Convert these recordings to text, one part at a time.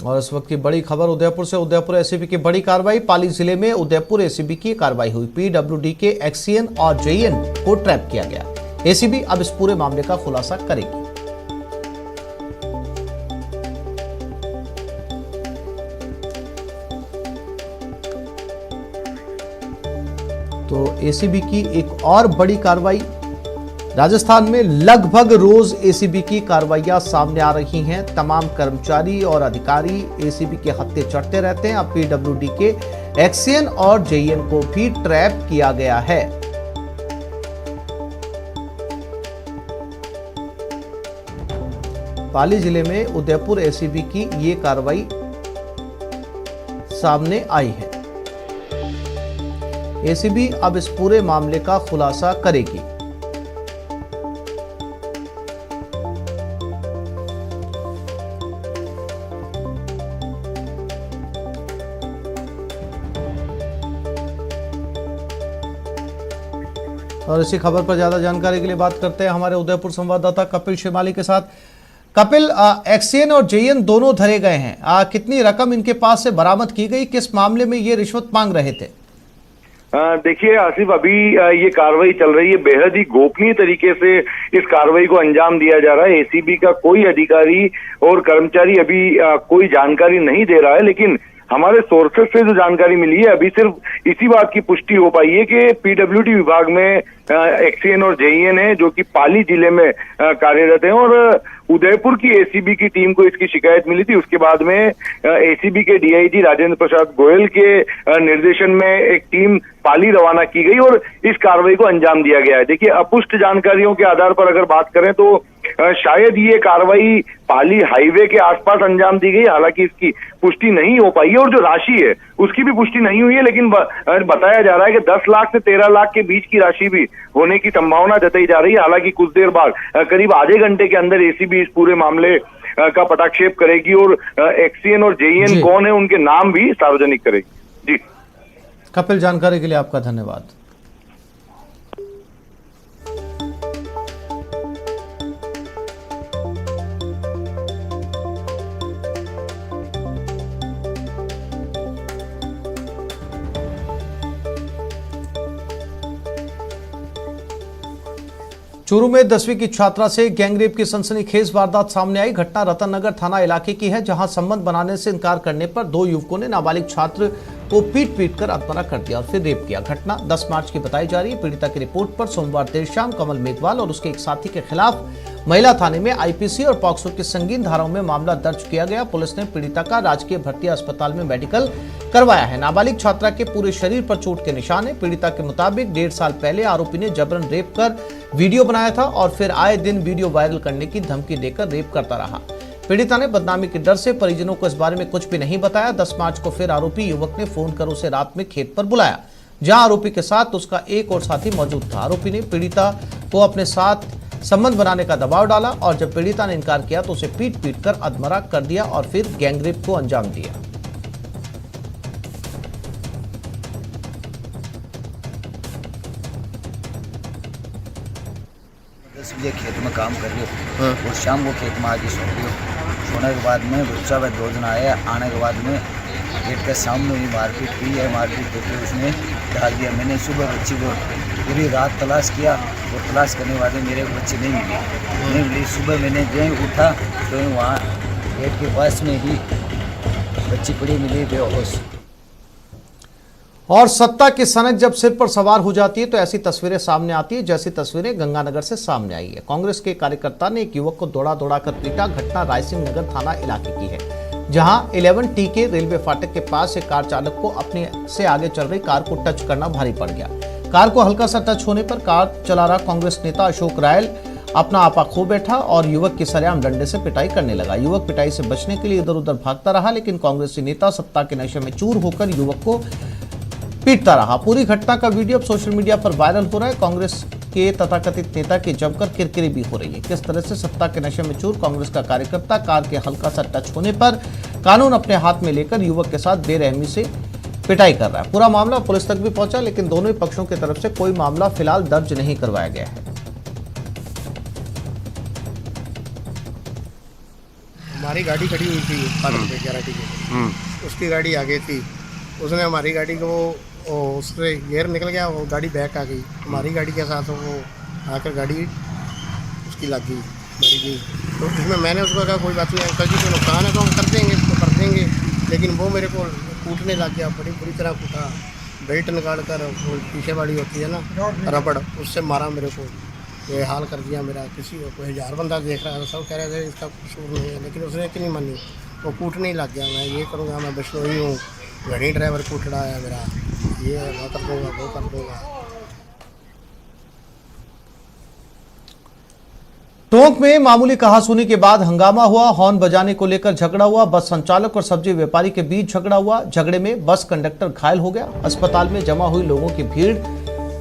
और इस वक्त की बड़ी खबर उदयपुर से। उदयपुर एसीबी की बड़ी कार्रवाई। पाली जिले में उदयपुर एसीबी की कार्रवाई हुई। पीडब्ल्यूडी के एक्सीएन और जेईएन को ट्रैप किया गया। एसीबी अब इस पूरे मामले का खुलासा करेगी। तो एसीबी की एक और बड़ी कार्रवाई। राजस्थान में लगभग रोज एसीबी की कार्रवाइयां सामने आ रही हैं। तमाम कर्मचारी और अधिकारी एसीबी के हत्थे चढ़ते रहते हैं। अब पीडब्ल्यूडी के एक्सीएन और जेईएन को भी ट्रैप किया गया है। पाली जिले में उदयपुर एसीबी की ये कार्रवाई सामने आई है। एसीबी अब इस पूरे मामले का खुलासा करेगी। और इसी खबर पर ज्यादा जानकारी के लिए बात करते हैं हमारे उदयपुर संवाददाता कपिल शिमाली के साथ। कपिल, एक्सीएन और जेईएन दोनों धरे गए हैं। कितनी रकम इनके पास से बरामद की गई? किस मामले में ये रिश्वत मांग रहे थे? देखिए आसिफ, अभी ये कार्रवाई चल रही है। बेहद ही गोपनीय तरीके से इस कार्रवाई को अंजाम दिया जा रहा है। एसीबी का कोई अधिकारी और कर्मचारी अभी कोई जानकारी नहीं दे रहा है, लेकिन हमारे सोर्सेस से जो जानकारी मिली है अभी सिर्फ इसी बात की पुष्टि हो पाई है कि पीडब्ल्यूडी विभाग में एक्सीएन और जेईएन है जो कि पाली जिले में कार्यरत है। और उदयपुर की एसीबी की टीम को इसकी शिकायत मिली थी। उसके बाद में एसीबी के डीआईजी राजेंद्र प्रसाद गोयल के निर्देशन में एक टीम पाली रवाना की गई और इस कार्रवाई को अंजाम दिया गया है। देखिए, अपुष्ट जानकारियों के आधार पर अगर बात करें तो शायद ये कार्रवाई पाली हाईवे के आसपास अंजाम दी गई। हालांकि इसकी पुष्टि नहीं हो पाई है और जो राशि है उसकी भी पुष्टि नहीं हुई है, लेकिन बताया जा रहा है कि 10 लाख से 13 लाख के बीच की राशि भी होने की संभावना जताई जा रही है। हालांकि कुछ देर बाद करीब आधे घंटे के अंदर एसीबी इस पूरे मामले का पटाक्षेप करेगी और एक्सीएन और जेईएन कौन है उनके नाम भी सार्वजनिक करेगी। जी कपिल, जानकारी के लिए आपका धन्यवाद। चूरू में 10वीं की छात्रा से गैंगरेप की सनसनीखेज वारदात सामने आई। घटना रतन नगर थाना इलाके की है, जहां संबंध बनाने से इनकार करने पर दो युवकों ने नाबालिग छात्र को पीट कर आत्महत्या कर दिया और फिर रेप किया। घटना 10 मार्च की बताई जा रही है। पीड़िता की रिपोर्ट पर सोमवार देर शाम कमल मेघवाल और उसके एक साथी के खिलाफ महिला थाने में आईपीसी और पॉक्सो की संगीन धाराओं में मामला दर्ज किया गया। पुलिस ने पीड़िता का राजकीय भर्ती अस्पताल में मेडिकल करवाया है। नाबालिग छात्रा के पूरे शरीर पर चोट के निशान है। पीड़िता के मुताबिक 1.5 साल पहले आरोपी ने जबरन रेप कर वीडियो बनाया था और फिर आए दिन वीडियो वायरल करने की धमकी देकर रेप करता रहा। पीड़िता ने बदनामी के डर से परिजनों को इस बारे में कुछ भी नहीं बताया। 10 मार्च को फिर आरोपी युवक ने फोन कर उसे रात में खेत पर बुलाया, जहां आरोपी के साथ उसका एक और साथी मौजूद था। आरोपी ने पीड़िता को अपने साथ संबंध बनाने का दबाव डाला और जब पीड़िता ने इनकार किया तो उसे पीट कर अधमरा कर दिया और फिर गैंगरेप को अंजाम दिया। ये खेत में काम कर रही हो और शाम को खेत में आके सो रही हो। सोने के बाद में बच्चा व 2 दिन आया। आने के बाद में गेट के सामने ही मारपीट की है। मारपीट करके उसने डाल दिया। मैंने सुबह बच्ची को पूरी रात तलाश किया और तलाश करने वाले मेरे बच्चे नहीं मिली। सुबह मैंने जो उठा तो वहाँ गेट के पास में ही बच्ची पड़ी मिली बेहोश। और सत्ता की सनक जब सिर पर सवार हो जाती है तो ऐसी तस्वीरें सामने आती है, जैसी तस्वीरें गंगानगर से सामने आई है। कांग्रेस के कार्यकर्ता ने एक युवक को दौड़ा कर पीटा। घटना रायसिंह नगर थाना इलाके की है, जहां 11T के रेलवे फाटक के पास एक कार चालक को अपने से आगे चल रही कार को टच करना भारी पड़ गया। कार को हल्का सा टच होने पर कार चला रहा कांग्रेस नेता अशोक रायल अपना आपा खो बैठा और युवक की सरेआम डंडे से पिटाई करने लगा। युवक पिटाई से बचने के लिए इधर उधर भागता रहा, लेकिन कांग्रेसी नेता सत्ता के नशे में चूर होकर युवक को पीटता रहा। पूरी घटना का वीडियो अब सोशल मीडिया पर वायरल हो रहा है। कांग्रेस के तथाकथित नेता की जमकर किरकिरी भी हो रही है। किस तरह से सत्ता के नशे में चूर कांग्रेस का कार्यकर्ता कार के हल्का सा टच होने पर कानून अपने हाथ में लेकर युवक के साथ बेरहमी से पिटाई कर रहा है। पूरा मामला पुलिस तक भी पहुंचा, लेकिन दोनों ही पक्षों की तरफ से कोई मामला फिलहाल दर्ज नहीं करवाया गया है। हमारी गाड़ी खड़ी हुई थी फाटक पे गैराटी के, उसकी गाड़ी आगे थी। उसने हमारी गाड़ी को उससे गियर निकल गया, वो गाड़ी बैक आ गई। हमारी गाड़ी के साथ वो आकर गाड़ी उसकी लग गई, मर गई। तो इसमें मैंने उसको कहा कोई बात नहीं, अंकल जी को नुकसान है तो हम कर देंगे, तो कर देंगे। लेकिन वो मेरे को कूटने लग गया, बड़ी बुरी तरह कूटा। बेल्ट निकाल कर, वो पीछे वाली होती है ना रबड़, उससे मारा मेरे को। ये हाल कर दिया मेरा। किसी को कोई 1000 बंदा देख रहा है, सब कह रहे थे इसका कसूर नहीं है, लेकिन उसने इतनी मानी, वो कूटने ही लग गया। मैं ये करूँगा, मैं बिश्नोई हूँ, गाड़ी ड्राइवर कूट रहा है मेरा, ये मैं कर दूँगा, वो कर दूँगा। टोंक में मामूली कहासुनी के बाद हंगामा हुआ। हॉर्न बजाने को लेकर झगड़ा हुआ। बस संचालक और सब्जी व्यापारी के बीच झगड़ा हुआ। झगड़े में बस कंडक्टर घायल हो गया। अस्पताल में जमा हुई लोगों की भीड़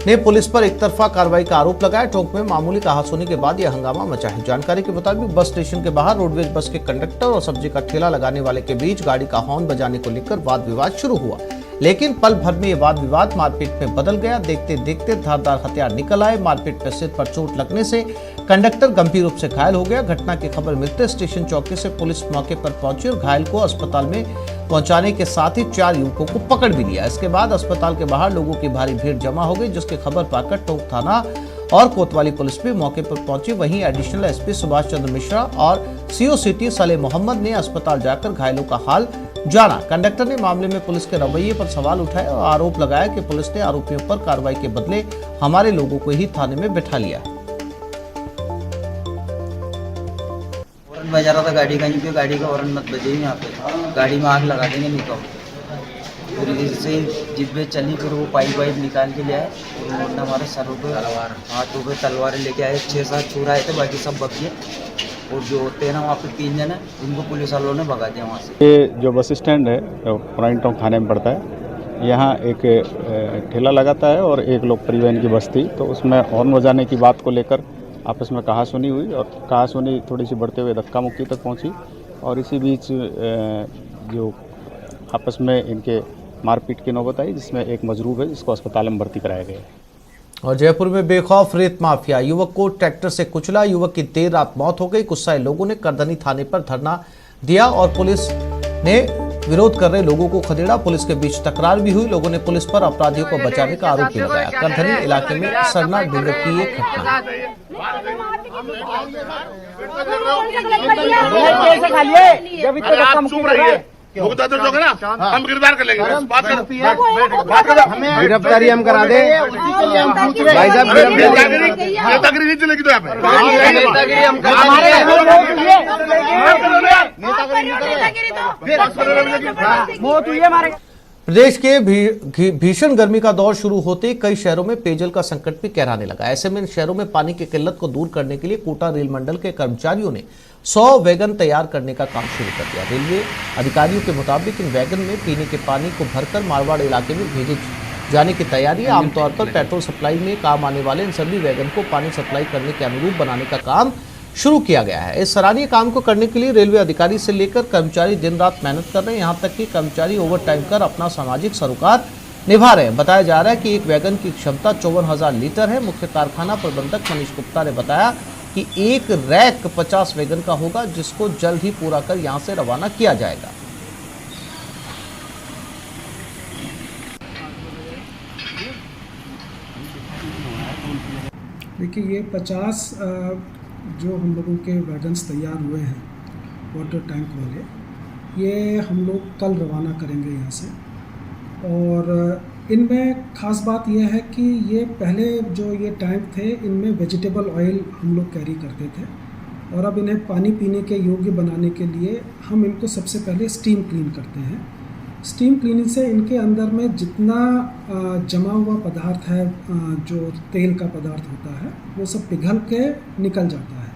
ने पुलिस पर एक तरफा कार्रवाई का आरोप लगाया। टोंक में मामूली कहासुनी के बाद यह हंगामा मचा है। जानकारी के मुताबिक बस स्टेशन के बाहर रोडवेज बस के कंडक्टर और सब्जी का ठेला लगाने वाले के बीच गाड़ी का हॉर्न बजाने को लेकर वाद विवाद शुरू हुआ, लेकिन पल भर में यह वाद विवाद मारपीट में बदल गया। देखते देखते धारदार हथियार निकल आए। मारपीट में सिर पर चोट लगने से कंडक्टर गंभीर रूप से घायल हो गया। घटना की खबर मिलते स्टेशन चौकी से पुलिस मौके पर पहुंची और घायल को अस्पताल में पहुंचाने के साथ ही 4 युवकों को पकड़ भी लिया। इसके बाद अस्पताल के बाहर लोगों की भारी भीड़ जमा हो गई, जिसकी खबर पाकर टोंक थाना और कोतवाली पुलिस भी मौके पर पहुंची। वहीं एडिशनल एसपी सुभाष चंद्र मिश्रा और सीओ सिटी सलेह मोहम्मद ने अस्पताल जाकर घायलों का हाल जाना। कंडक्टर ने मामले में पुलिस के रवैये पर सवाल उठाए और आरोप लगाया कि पुलिस ने आरोपियों पर कार्रवाई के बदले हमारे लोगों को ही थाने में बिठा लिया। हॉर्न बजा रहा था गाड़ी का, क्योंकि गाड़ी का हॉर्न मत बजे यहाँ पे, गाड़ी में आग लगा देंगे, नहीं तो फिर इससे जिसमें चली, फिर वो पाइप वाइप निकाल के ले आए। उन्होंने हमारे सरों पे हाथों पे तलवारें लेके आए। 6-7 चोर आए थे, बाकी सब बच गए। और जो होते हैं ना वहाँ पे 3 जन है, उनको पुलिस वालों ने भगा दिया वहाँ से। ये जो बस स्टैंड है पुरानी टोंक थाने में पड़ता है। यहाँ एक ठेला लगाता है और एक लोक परिवहन की बस थी, तो उसमें हॉर्न बजाने की बात को लेकर आपस में कहासुनी हुई और कहासुनी थोड़ी सी बढ़ते हुए धक्का मुक्की तक पहुँची। और इसी बीच जो आपस में इनके मारपीट की नौबत आई, जिसमें एक मजरूब है जिसको अस्पताल में भर्ती कराया गया है। और जयपुर में बेखौफ रेत माफिया, युवक को ट्रैक्टर से कुचला। युवक की देर रात मौत हो गई। गुस्साए लोगों ने करधनी थाने पर धरना दिया और पुलिस ने विरोध कर रहे लोगों को खदेड़ा। पुलिस के बीच तकरार भी हुई। लोगों ने पुलिस पर अपराधियों को बचाने का आरोप भी लगाया। करधनी इलाके में सरना डूंगर की एक घटना। भुगता तो जो है ना, हम गिरफ्तार कर लेंगे। बात करो, गिरफ्तारी हम करा दे भाई साहब। नेतागिरी नहीं चलेगी तो यहाँ पे प्रदेश के भीषण गर्मी का दौर शुरू होते ही कई शहरों में पेयजल का संकट भी गहराने लगा। ऐसे में इन शहरों में पानी की किल्लत को दूर करने के लिए कोटा रेल मंडल के कर्मचारियों ने 100 वैगन तैयार करने का काम शुरू कर दिया। रेलवे अधिकारियों के मुताबिक इन वैगन में पीने के पानी को भरकर मारवाड़ इलाके में भेजे जाने की तैयारी है। आमतौर पर पेट्रोल सप्लाई में काम आने वाले इन सभी वैगन को पानी सप्लाई करने के अनुरूप बनाने का काम शुरू किया गया है। इस सराहनीय काम को करने के लिए रेलवे अधिकारी से लेकर कर्मचारी दिन रात मेहनत कर रहे हैं। यहाँ तक कि कर्मचारी ओवर टाइम कर अपना सामाजिक सरोकार निभा रहे हैं। बताया जा रहा है कि एक वैगन की क्षमता 54,000 लीटर है। मुख्य कारखाना प्रबंधक मनीष गुप्ता ने बताया कि एक रैक 50 वैगन का होगा, जिसको जल्द ही पूरा कर यहां से रवाना किया जाएगा। देखिए, ये 50 जो हम लोगों के वैगन्स तैयार हुए हैं वाटर टैंक वाले, ये हम लोग कल रवाना करेंगे यहाँ से। और इनमें ख़ास बात यह है कि ये पहले जो ये टैंक थे, इनमें वेजिटेबल ऑयल हम लोग कैरी करते थे, और अब इन्हें पानी पीने के योग्य बनाने के लिए हम इनको सबसे पहले स्टीम क्लीन करते हैं। स्टीम क्लीनिंग से इनके अंदर में जितना जमा हुआ पदार्थ है, जो तेल का पदार्थ होता है, वो सब पिघल के निकल जाता है।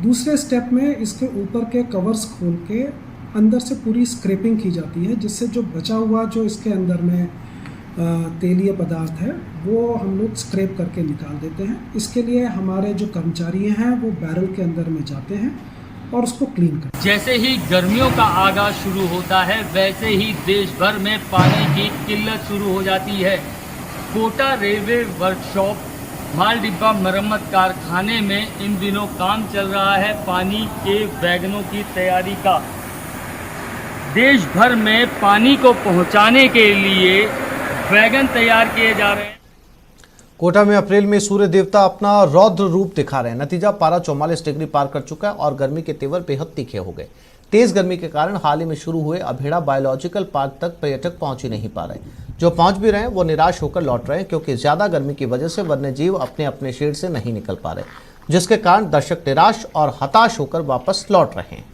दूसरे स्टेप में इसके ऊपर के कवर्स खोल के अंदर से पूरी स्क्रैपिंग की जाती है, जिससे जो बचा हुआ जो इसके अंदर में तेलीय पदार्थ है वो हम लोग स्क्रैप करके निकाल देते हैं। इसके लिए हमारे जो कर्मचारी हैं वो बैरल के अंदर में जाते हैं और उसको क्लीन करते हैं। जैसे ही गर्मियों का आगाज शुरू होता है, वैसे ही देश भर में पानी की किल्लत शुरू हो जाती है। कोटा रेलवे वर्कशॉप माल डिब्बा मरम्मत कारखाने में इन दिनों काम चल रहा है पानी के वैगनों की तैयारी का। देश भर में पानी को पहुंचाने के लिए वैगन तैयार किए जा रहे हैं। कोटा में अप्रैल में सूर्य देवता अपना रौद्र रूप दिखा रहे हैं। नतीजा पारा 44 डिग्री पार कर चुका है और गर्मी के तेवर बेहद तीखे हो गए। तेज गर्मी के कारण हाल ही में शुरू हुए अभेड़ा बायोलॉजिकल पार्क तक पर्यटक पहुंच ही नहीं पा रहे। जो पहुंच भी रहे हैं वो निराश होकर लौट रहे हैं क्योंकि ज्यादा गर्मी की वजह से वन्यजीव अपने अपने शेड से नहीं निकल पा रहे, जिसके कारण दर्शक निराश और हताश होकर वापस लौट रहे हैं।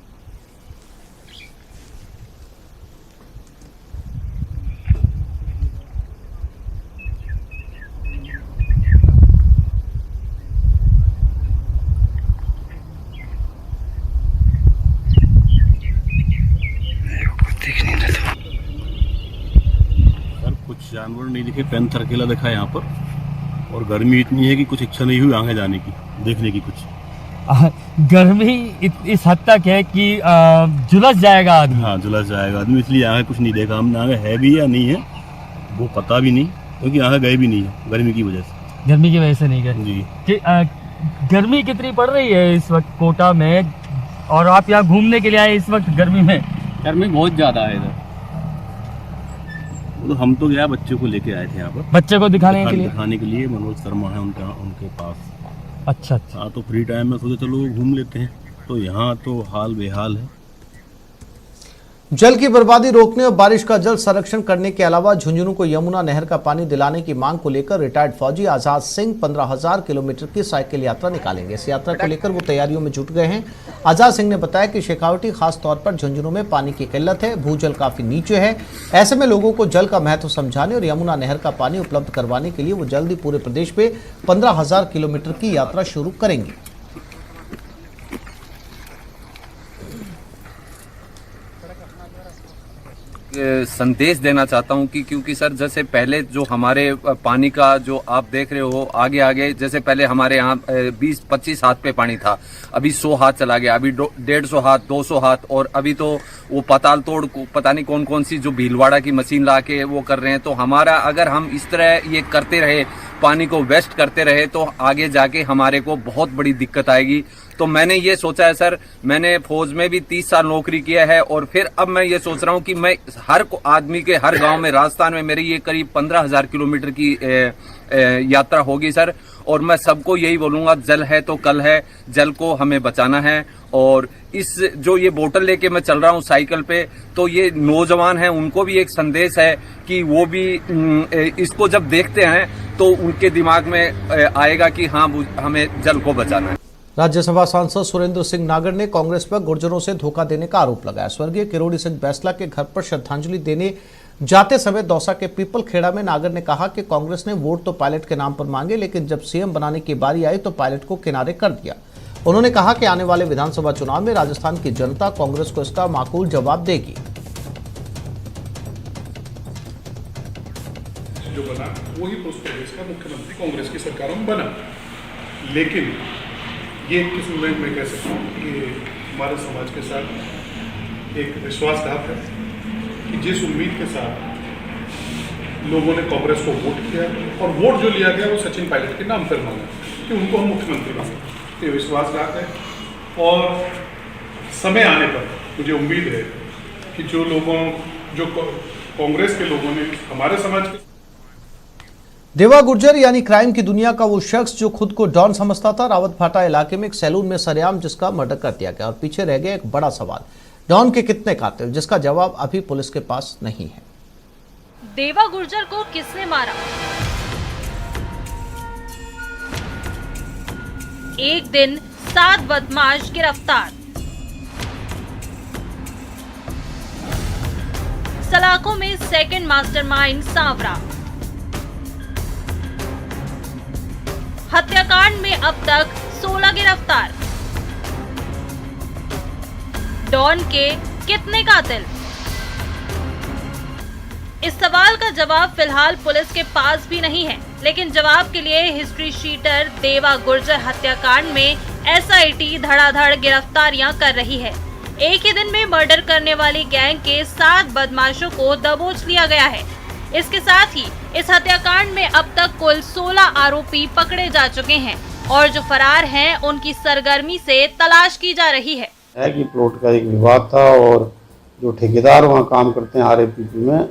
कुछ जानवर नहीं दिखे, पैंथर अकेला दिखा है यहाँ पर। और गर्मी इतनी है कि कुछ इच्छा नहीं हुई आगे जाने की, देखने की कुछ। गर्मी इस हद तक है कि झुलस जाएगा आदमी। हाँ, झुलस जाएगा आदमी, इसलिए आगे कुछ नहीं देखा हमने। आगे है भी या नहीं है वो पता भी नहीं, क्योंकि आगे गए भी नहीं है गर्मी की वजह से। गर्मी की वजह से नहीं गए जी। गर्मी कितनी पड़ रही है इस वक्त कोटा में, और आप यहाँ घूमने के लिए आए इस वक्त गर्मी में? गर्मी बहुत ज़्यादा है इधर। तो हम तो गया बच्चे को लेके आए थे यहाँ पर, बच्चे को दिखाने के लिए मनोज शर्मा है उनके पास। अच्छा। हाँ, तो फ्री टाइम में सोचे चलो घूम लेते हैं। तो यहाँ तो हाल बेहाल है। जल की बर्बादी रोकने और बारिश का जल संरक्षण करने के अलावा झुंझुनू को यमुना नहर का पानी दिलाने की मांग को लेकर रिटायर्ड फौजी आजाद सिंह 15,000 किलोमीटर की साइकिल यात्रा निकालेंगे। इस यात्रा को लेकर वो तैयारियों में जुट गए हैं। आजाद सिंह ने बताया कि शेखावटी खास तौर पर झुंझुनू में पानी की किल्लत है, भूजल काफी नीचे है। ऐसे में लोगों को जल का महत्व समझाने और यमुना नहर का पानी उपलब्ध करवाने के लिए वो जल्द ही पूरे प्रदेश में 15,000 किलोमीटर की यात्रा शुरू करेंगे। संदेश देना चाहता हूं कि क्योंकि सर जैसे पहले जो हमारे पानी का जो आप देख रहे हो आगे आगे, जैसे पहले हमारे यहाँ 20-25 हाथ पे पानी था, अभी 100 हाथ चला गया, अभी 150 हाथ, 200 हाथ, और अभी तो वो पाताल तोड़ पता नहीं कौन कौन सी जो भीलवाड़ा की मशीन ला के वो कर रहे हैं। तो हमारा अगर हम इस तरह ये करते रहे, पानी को वेस्ट करते रहे, तो आगे जाके हमारे को बहुत बड़ी दिक्कत आएगी। तो मैंने ये सोचा है सर, मैंने फौज में भी 30 साल नौकरी किया है, और फिर अब मैं ये सोच रहा हूँ कि मैं हर आदमी के हर गांव में, राजस्थान में मेरी ये करीब 15,000 किलोमीटर की यात्रा होगी सर। और मैं सबको यही बोलूंगा, जल है तो कल है, जल को हमें बचाना है। और इस जो ये बोतल लेके मैं चल रहा हूँ साइकिल पे, तो ये नौजवान हैं, उनको भी एक संदेश है कि वो भी इसको जब देखते हैं तो उनके दिमाग में आएगा कि हाँ हमें जल को बचाना है। राज्यसभा सांसद सुरेंद्र सिंह नागर ने कांग्रेस पर गुर्जरों से धोखा देने का आरोप लगाया। स्वर्गीय किरोड़ी सिंह बैसला के घर पर श्रद्धांजलि देने जाते समय दौसा के पीपल खेड़ा में नागर ने कहा कि कांग्रेस ने वोट तो पायलट के नाम पर मांगे, लेकिन जब सीएम बनाने की बारी आई तो पायलट को किनारे कर दिया। उन्होंने कहा कि आने वाले विधानसभा चुनाव में राजस्थान की जनता कांग्रेस को इसका माकूल जवाब देगी। जो बना वही उस प्रदेश का मुख्यमंत्री कांग्रेस की सरकार में बना, लेकिन ये एक किस्म में मैं कह सकता हूँ कि हमारे समाज के साथ एक विश्वासघात है कि जिस उम्मीद के साथ लोगों ने कांग्रेस को वोट किया और वोट जो लिया गया वो सचिन पायलट के नाम पर मांगा कि उनको हम मुख्यमंत्री बनाएं, ये विश्वासघात है। और समय आने पर मुझे उम्मीद है कि जो कांग्रेस के लोगों ने हमारे समाज के देवा गुर्जर यानी क्राइम की दुनिया का वो शख्स जो खुद को डॉन समझता था, रावतभाटा इलाके में एक सैलून में सरेआम जिसका मर्डर कर दिया गया। और पीछे रह गया एक बड़ा सवाल, डॉन के कितने कातिल, जिसका जवाब अभी पुलिस के पास नहीं है। देवा गुर्जर को किसने मारा? एक दिन 7 बदमाश गिरफ्तार। सलाखों में सेकंड मास्टरमाइंड सांवरा। हत्याकांड में अब तक 16 गिरफ्तार। डॉन के कितने कातिल? इस सवाल का जवाब फिलहाल पुलिस के पास भी नहीं है, लेकिन जवाब के लिए हिस्ट्री शीटर देवा गुर्जर हत्याकांड में एसआईटी धड़ाधड़ गिरफ्तारियां कर रही है। एक ही दिन में मर्डर करने वाली गैंग के 7 बदमाशों को दबोच लिया गया है। इसके साथ ही इस हत्याकांड में अब तक कुल 16 आरोपी पकड़े जा चुके हैं और जो फरार हैं उनकी सरगर्मी से तलाश की जा रही है कि प्लॉट का एक विवाद था और जो ठेकेदार वहाँ काम करते हैं RAPP में,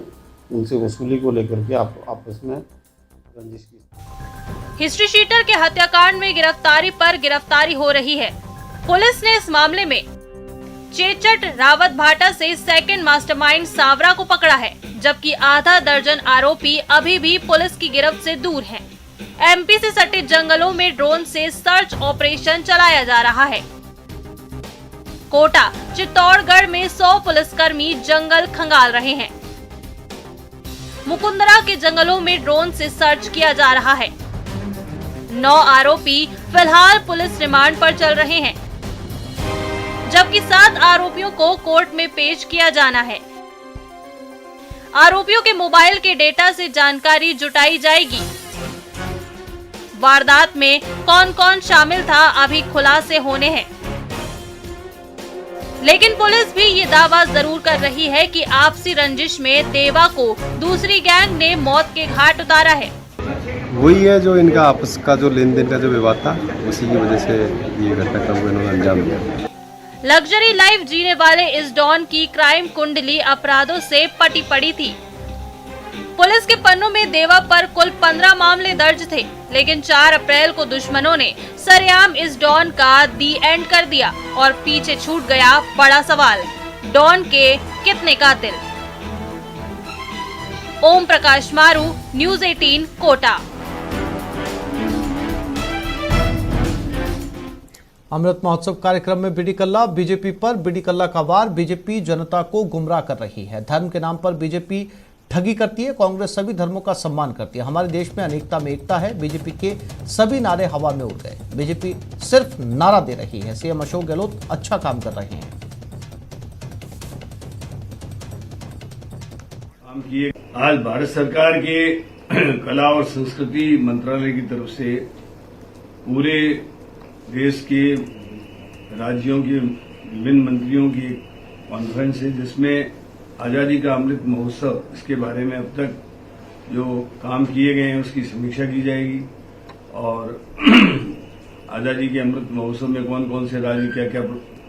उनसे वसूली को लेकर के आपस में रंजिश की। हिस्ट्री शीटर के हत्याकांड में गिरफ्तारी पर गिरफ्तारी हो रही है। पुलिस ने इस मामले में चेचट रावत भाटा से सेकंड मास्टरमाइंड सावरा को पकड़ा है, जबकि आधा दर्जन आरोपी अभी भी पुलिस की गिरफ्त से दूर हैं। MP से सटे जंगलों में ड्रोन से सर्च ऑपरेशन चलाया जा रहा है। कोटा चित्तौड़गढ़ में 100 पुलिसकर्मी जंगल खंगाल रहे हैं। मुकुंदरा के जंगलों में ड्रोन से सर्च किया जा रहा है। 9 आरोपी फिलहाल पुलिस रिमांड पर चल रहे हैं, जबकि 7 आरोपियों को कोर्ट में पेश किया जाना है। आरोपियों के मोबाइल के डेटा से जानकारी जुटाई जाएगी। वारदात में कौन कौन शामिल था अभी खुलासे होने हैं, लेकिन पुलिस भी ये दावा जरूर कर रही है कि आपसी रंजिश में देवा को दूसरी गैंग ने मौत के घाट उतारा है। वही है जो इनका आपस का जो लेन देन का जो विवाद था, उसी की वजह से ये घटनाक्रम को इन्होंने अंजाम दिया। लग्जरी लाइफ जीने वाले इस डॉन की क्राइम कुंडली अपराधों से पटी पड़ी थी। पुलिस के पन्नों में देवा पर कुल 15 मामले दर्ज थे, लेकिन 4 अप्रैल को दुश्मनों ने सरेआम इस डॉन का दी एंड कर दिया और पीछे छूट गया बड़ा सवाल, डॉन के कितने कातिल। ओम प्रकाश मारू, न्यूज़ 18 कोटा। अमृत महोत्सव कार्यक्रम में बीडी कल्ला, बीजेपी पर बीडी कल्ला का वार। बीजेपी जनता को गुमराह कर रही है। धर्म के नाम पर बीजेपी ठगी करती है, कांग्रेस सभी धर्मों का सम्मान करती है। हमारे देश में अनेकता में एकता है। बीजेपी के सभी नारे हवा में उड़ गए। बीजेपी सिर्फ नारा दे रही है। सीएम अशोक गहलोत अच्छा काम कर रहे हैं। आज भारत सरकार के कला और संस्कृति मंत्रालय की तरफ से पूरे देश के राज्यों के विभिन्न मंत्रियों की कॉन्फ्रेंस है, जिसमें आजादी का अमृत महोत्सव, इसके बारे में अब तक जो काम किए गए हैं उसकी समीक्षा की जाएगी और आजादी के अमृत महोत्सव में कौन कौन से राज्य क्या क्या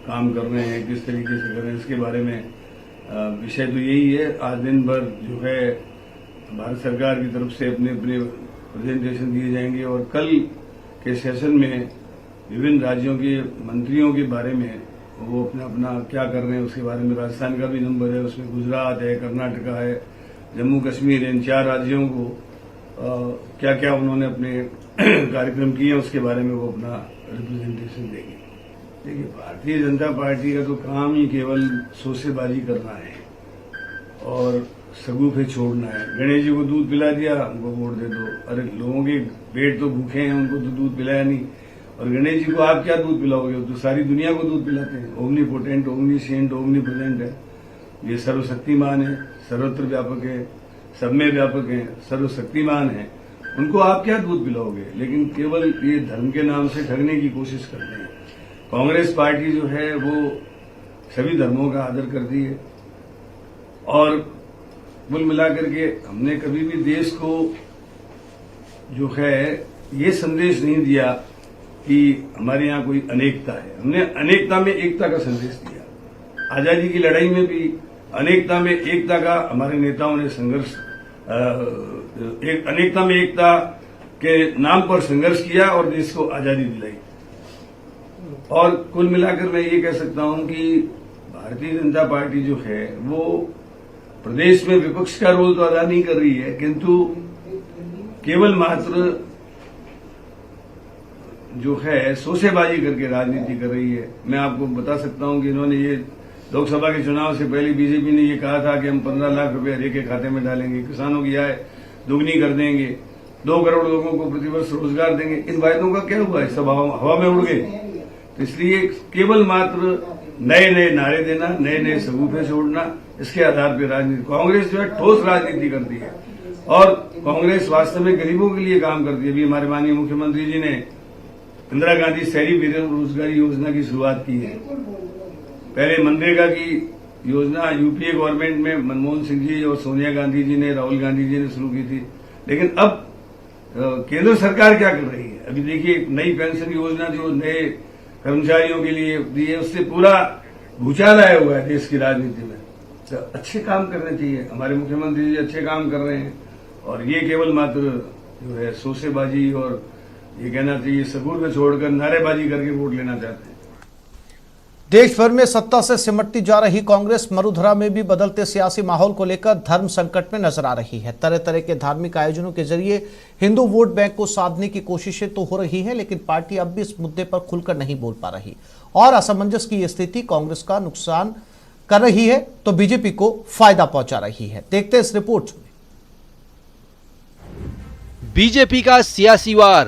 काम कर रहे हैं, किस तरीके से कर रहे हैं, इसके बारे में विषय तो यही है। आज दिन भर जो है भारत सरकार की तरफ से अपने अपने प्रेजेंटेशन दिए जाएंगे और कल के सेशन में विभिन्न राज्यों के मंत्रियों के बारे में वो अपना अपना क्या कर रहे हैं उसके बारे में, राजस्थान का भी नंबर है, उसमें गुजरात है, कर्नाटका है, जम्मू कश्मीर है, इन 4 राज्यों को क्या क्या उन्होंने अपने कार्यक्रम किए उसके बारे में वो अपना रिप्रेजेंटेशन देंगे। देखिए, भारतीय जनता पार्टी का तो काम ही केवल सोसेबाजी करना है और सगुफे छोड़ना है। गणेश जी को दूध पिला दिया, उनको वोट दे दो। अरे लोगों के पेट तो भूखे हैं, उनको तो दूध पिलाया नहीं, और गणेश जी को आप क्या दूध पिलाओगे? तो सारी दुनिया को दूध पिलाते हैं। ओमनीपोटेंट, ओमनीसेंट, ओमनीप्रेजेंट है, ये सर्वशक्तिमान है, सर्वत्र व्यापक है, सब में व्यापक है, सर्वशक्तिमान है, उनको आप क्या दूध पिलाओगे? लेकिन केवल ये धर्म के नाम से ठगने की कोशिश करते हैं। कांग्रेस पार्टी जो है वो सभी धर्मों का आदर करती है और कुल मिलाकर के हमने कभी भी देश को जो है ये संदेश नहीं दिया कि हमारे यहाँ कोई अनेकता है। हमने अनेकता में एकता का संदेश दिया। आजादी की लड़ाई में भी अनेकता में एकता का हमारे नेताओं ने संघर्ष, अनेकता में एकता के नाम पर संघर्ष किया और देश को आजादी दिलाई। और कुल मिलाकर मैं ये कह सकता हूं कि भारतीय जनता पार्टी जो है वो प्रदेश में विपक्ष का रोल तो अदा नहीं कर रही है, किंतु केवल मात्र जो है सोसेबाजी करके राजनीति कर रही है। मैं आपको बता सकता हूं कि इन्होंने ये लोकसभा के चुनाव से पहले बीजेपी ने ये कहा था कि हम 15 लाख रुपए हर एक के खाते में डालेंगे, किसानों की आय दोगुनी कर देंगे, 2 करोड़ लोगों को प्रतिवर्ष रोजगार देंगे। इन वायदों का क्या हुआ? सब हवा में उड़ गए। तो इसलिए केवल मात्र नए नए नारे देना, नए नए सबूते छोड़ना, इसके आधार पर राजनीति। कांग्रेस जो है ठोस राजनीति करती है और कांग्रेस वास्तव में गरीबों के लिए काम करती है। अभी हमारे माननीय मुख्यमंत्री जी ने इंदिरा गांधी शहरी बेरोजगारी योजना की शुरुआत की है। पहले मनरेगा की योजना यूपीए गवर्नमेंट में मनमोहन सिंह जी और सोनिया गांधी जी ने, राहुल गांधी जी ने शुरू की थी, लेकिन अब केंद्र सरकार क्या कर रही है? अभी देखिए नई पेंशन योजना जो नए कर्मचारियों के लिए दी है, उससे पूरा भूचाल आया हुआ है देश की राजनीति में। तो अच्छे काम करने चाहिए, हमारे मुख्यमंत्री जी अच्छे काम कर रहे हैं और ये केवल मात्र जो है सोसेबाजी और ये कहना चाहिए सबूत में छोड़कर नारेबाजी करके वोट लेना चाहते हैं। देश भर में सत्ता से सिमटती जा रही कांग्रेस मरुधरा में भी बदलते सियासी माहौल को लेकर धर्म संकट में नजर आ रही है। तरह तरह के धार्मिक आयोजनों के जरिए हिंदू वोट बैंक को साधने की कोशिशें तो हो रही है, लेकिन पार्टी अब भी इस मुद्दे पर खुलकर नहीं बोल पा रही और असमंजस की यह स्थिति कांग्रेस का नुकसान कर रही है तो बीजेपी को फायदा पहुंचा रही है। देखते हैं इस रिपोर्ट में। बीजेपी का सियासी वार